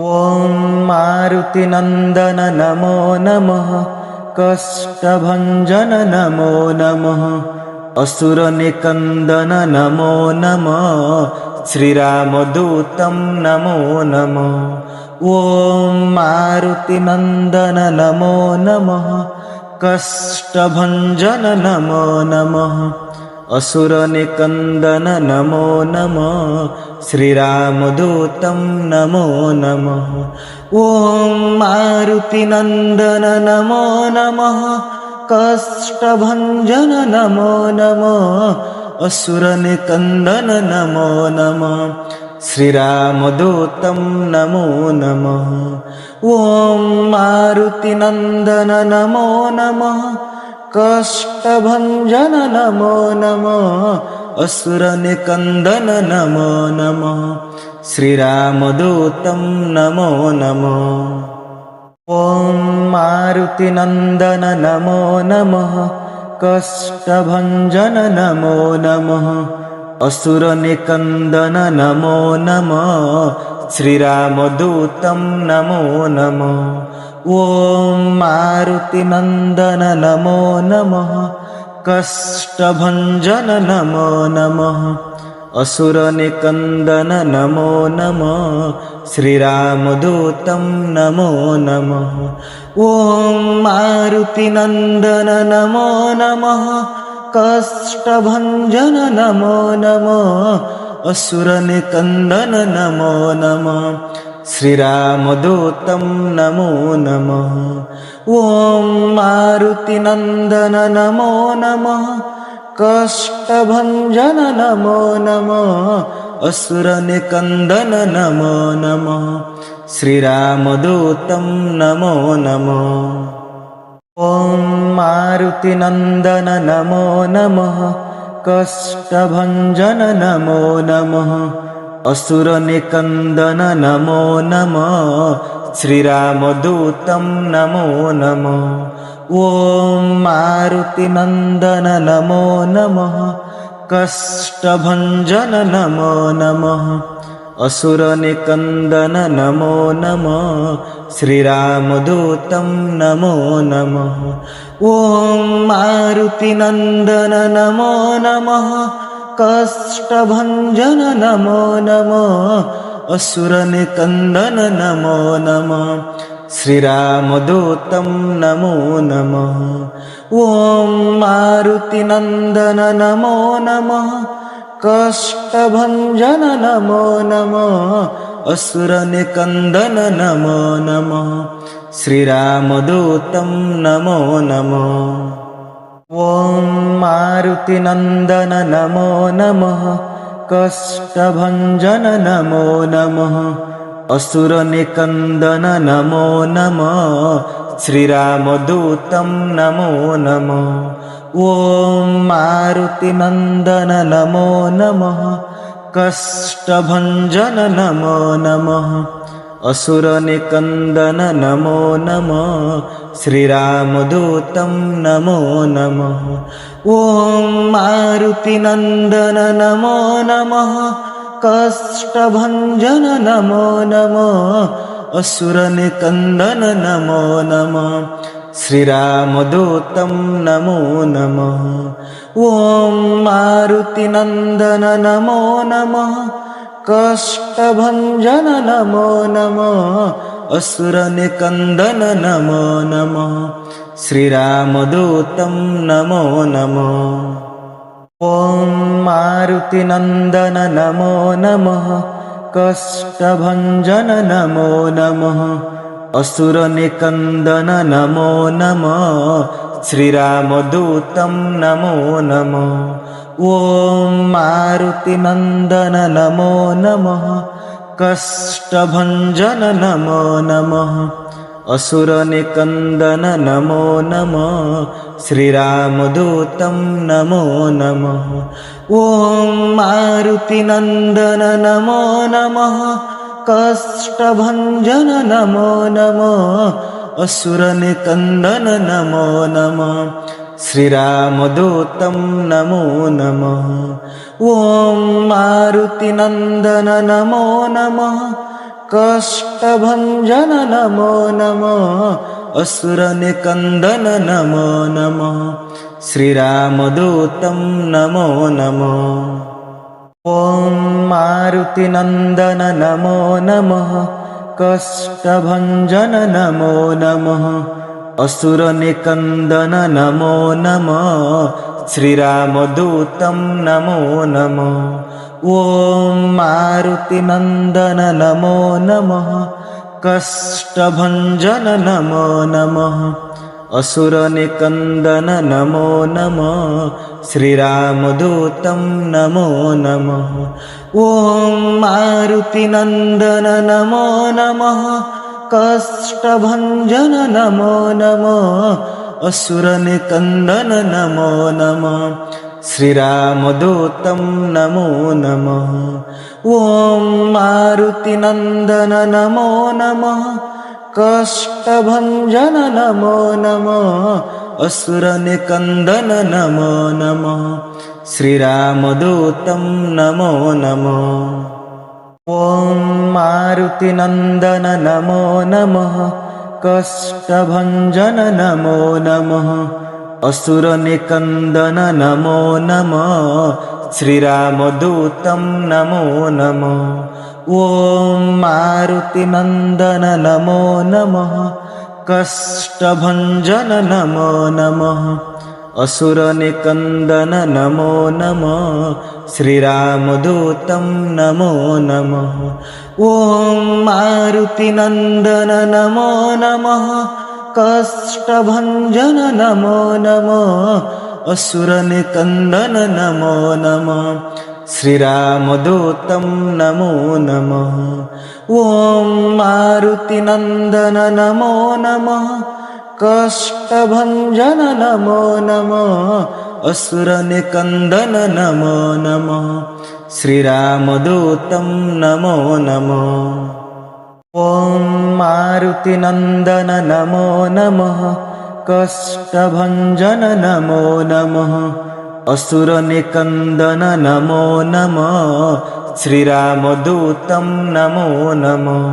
ॐ मारुतिनन्दन नमो नमः। कष्टभञ्जन नमो नमः। असुरनिकन्दन नमो नमः। श्रीरामदूतं नमो नमः। ॐ मारुतिनन्दन नमो नमः। कष्टभञ्जन नमो नमः। असुरनिकन्दन नमो नमः। श्रीरामदूतं नमो नमः। ॐ मारुतिनन्दन नमो नमः। कष्टभञ्जन नमो नमः। असुरनिकन्दन नमो नमः। श्रीरामदूतं नमो नमः। ॐ मारुतिनन्दन नमो नमः। कष्टभञ्जन नमो नमः। असुरनिकन्दन नमो नमः। श्रीरामदूतं नमो नमः। ॐ मारुतिनन्दन नमो नमः। कष्टभञ्जन नमो नमः। असुरनिकन्दन नमो नमः। श्रीरामदूतं नमो नमः। ॐ मारुतिनन्दन नमो नमः। कष्टभञ्जन नमो नमः। असुरनिकन्दन नमो नमः। श्रीरामदूतं नमो नमः। ॐ मारुतिनन्दन नमो नमः। कष्टभञ्जन नमो नमः। असुरनिकन्दन नमो नमः। श्रीरामदूतं नमो नमः। ॐ मारुतिनन्दन नमो नमः। कष्टभञ्जन नमो नमः। असुरनिकन्दन नमो नमः। श्रीरामदूतं नमो नमः। ॐ मारुतिनन्दन नमो नमः। कष्टभञ्जन नमो नमः। असुरनिकन्दन नमो नमः। श्रीरामदूतं नमो नमः। ॐ मारुतिनन्दन नमो नमः। कष्टभञ्जन नमो नमः। असुरनिकन्दन नमो नमः। श्रीरामदूतं नमो नमः। ॐ मारुतिनन्दन नमो नमः। कष्टभञ्जन नमो नमः। असुरनिकन्दन नमो नमः। श्रीरामदूतं नमो नमः। ॐ मारुतिनन्दन नमो नमः। कष्टभञ्जन नमो नमः। असुरनिकन्दन नमो नमः। श्रीरामदूतं नमो नमः। ॐ मारुतिनन्दन नमो नमः। कष्टभञ्जन नमो नमः। असुरनिकन्दन नमो नमः। श्रीरामदूतं नमो नमः। ॐ मारुतिनन्दन नमो नमः। कष्टभञ्जन नमो नमः। असुरनिकन्दन नमो नमः। श्रीरामदूतं नमो नमः। ॐ मारुतिनन्दन नमो नमः। कष्टभञ्जन नमो नमः। असुरनिकन्दन नमो नमः। श्रीरामदूतं नमो नमः। ॐ मारुतिनन्दन नमो नमः। कष्टभञ्जन नमो नमः। असुरनिकन्दन नमो नमः। श्रीरामदूतं नमो नमः। ॐ मारुतिनन्दन नमो नमः। कष्टभञ्जन नमो नमः। असुरनिकन्दन नमो नमः। श्रीरामदूतं नमो नमः। ॐ मारुतिनन्दन नमो नमः। कष्टभञ्जन नमो नमः। असुरनिकन्दन नमो नमः। श्रीरामदूतं नमो नमः। ॐ मारुतिनन्दन नमो नमः। कष्टभञ्जन नमो नमः। असुरनिकन्दन नमो नमः। श्रीरामदूतं नमो नमः। ॐ मारुतिनन्दन नमो नमः। कष्टभञ्जन नमो नमः असुरनिकन्दन नमो नमः श्रीरामदूतं नमो नमः ॐ मारुतिनन्दन नमो नमः कष्टभञ्जन नमो नमः असुरनिकन्दन नमो नमः श्रीरामदूतं नमो नमः ॐ मारुतिनन्दन नमो नमः कष्टभञ्जन नमो नमः असुरनिकन्दन नमो नमः श्रीरामदूतं नमो नमः ॐ मारुतिनन्दन नमो नमः कष्टभञ्जन नमो नमः असुरनिकन्दन नमो नमः श्रीरामदूतं नमो नमः ॐ मारुतिनन्दन नमो नमः कष्टभञ्जन नमो नमः असुरनिकन्दन नमो नमः श्रीरामदूतं नमो नमः ॐ मारुतिनन्दन नमो नमः कष्टभञ्जन नमो नमः असुरनिकन्दन नमो नमः श्रीरामदूतं नमो नमः ॐ मारुतिनन्दन नमो नमः कष्टभञ्जन नमो नमः असुरनिकन्दन नमो नमः श्रीरामदूतं नमो नमः ॐ मारुतिनन्दन नमो नमः कष्टभञ्जन नमो नमः असुरनिकन्दन नमो नमः श्रीरामदूतं नमो नमः ॐ मारुतिनन्दन नमो नमः कष्टभञ्जन नमो नमः असुरनिकन्दन नमो नमः श्रीरामदूतं नमो नमः ॐ मारुतिनन्दन नमो नमः कष्टभञ्जन नमो नमः असुरनिकन्दन नमो नमः श्रीरामदूतं नमो नमः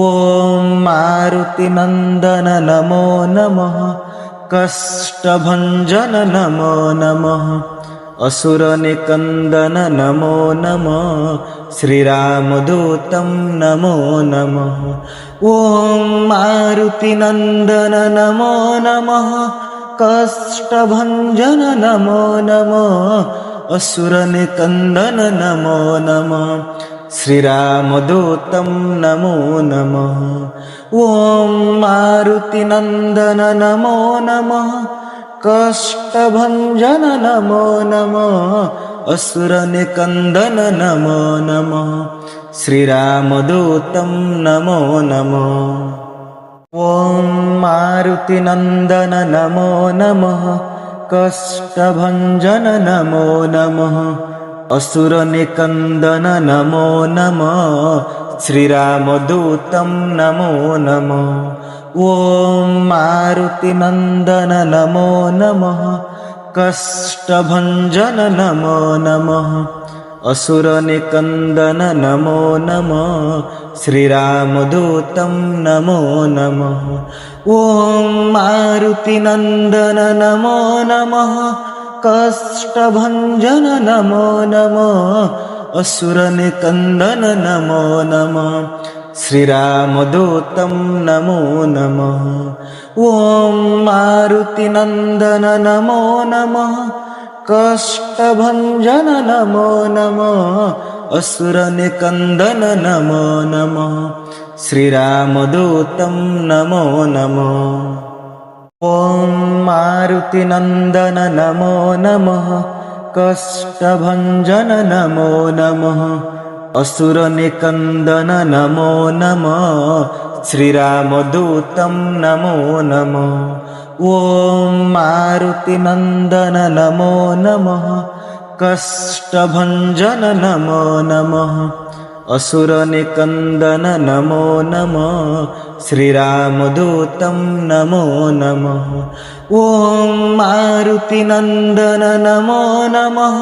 ॐ मारुतिनन्दन नमो नमः कष्टभञ्जन नमो नमः असुरनिकन्दन नमो नमः श्रीरामदूतं नमो नमः ॐ मारुतिनन्दन नमो नमः कष्टभञ्जन नमो नमः असुरनिकन्दन नमो नमः श्रीरामदूतं नमो नमः ॐ मारुतिनन्दन नमो नमः कष्टभञ्जन नमो नमः असुरनिकन्दन नमो नमः श्रीरामदूतं नमो नमः ॐ मारुतिनन्दन नमो नमः कष्टभञ्जन नमो नमः असुरनिकन्दन नमो नमः श्रीरामदूतं नमो नमः ॐ मारुतिनन्दन नमो नमः कष्टभञ्जन नमो नमः असुरनिकन्दन नमो नमः श्रीरामदूतं नमो नमः ॐ मारुतिनन्दन नमो नमः कष्टभञ्जन नमो नमः असुरनिकन्दन नमो नमः श्रीरामदूतं नमो नमः ॐ मारुतिनन्दन नमो नमः कष्टभञ्जन नमो नमः असुरनिकन्दन नमो नमः श्रीरामदूतं नमो नमः ॐ मारुतिनन्दन नमो नमः कष्टभञ्जन नमो नमः असुरनिकन्दन नमो नमः श्रीरामदूतं नमो नमः ॐ मारुतिनन्दन नमो नमः कष्टभञ्जन नमो नमः असुरनिकन्दन नमो नमः श्रीरामदूतं नमो नमः ॐ मारुतिनन्दन नमो नमः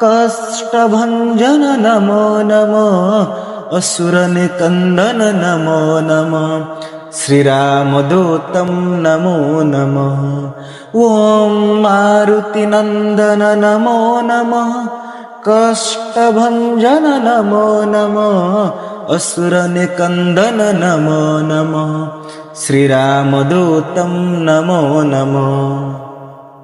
कष्टभञ्जन नमो नमः असुरनिकन्दन नमो नमः श्रीरामदूतं नमो नमः ॐ मारुतिनन्दन नमो नमः कष्टभञ्जन नमो नमः असुरनिकन्दन नमो नमः श्रीरामदूतं नमो नमः।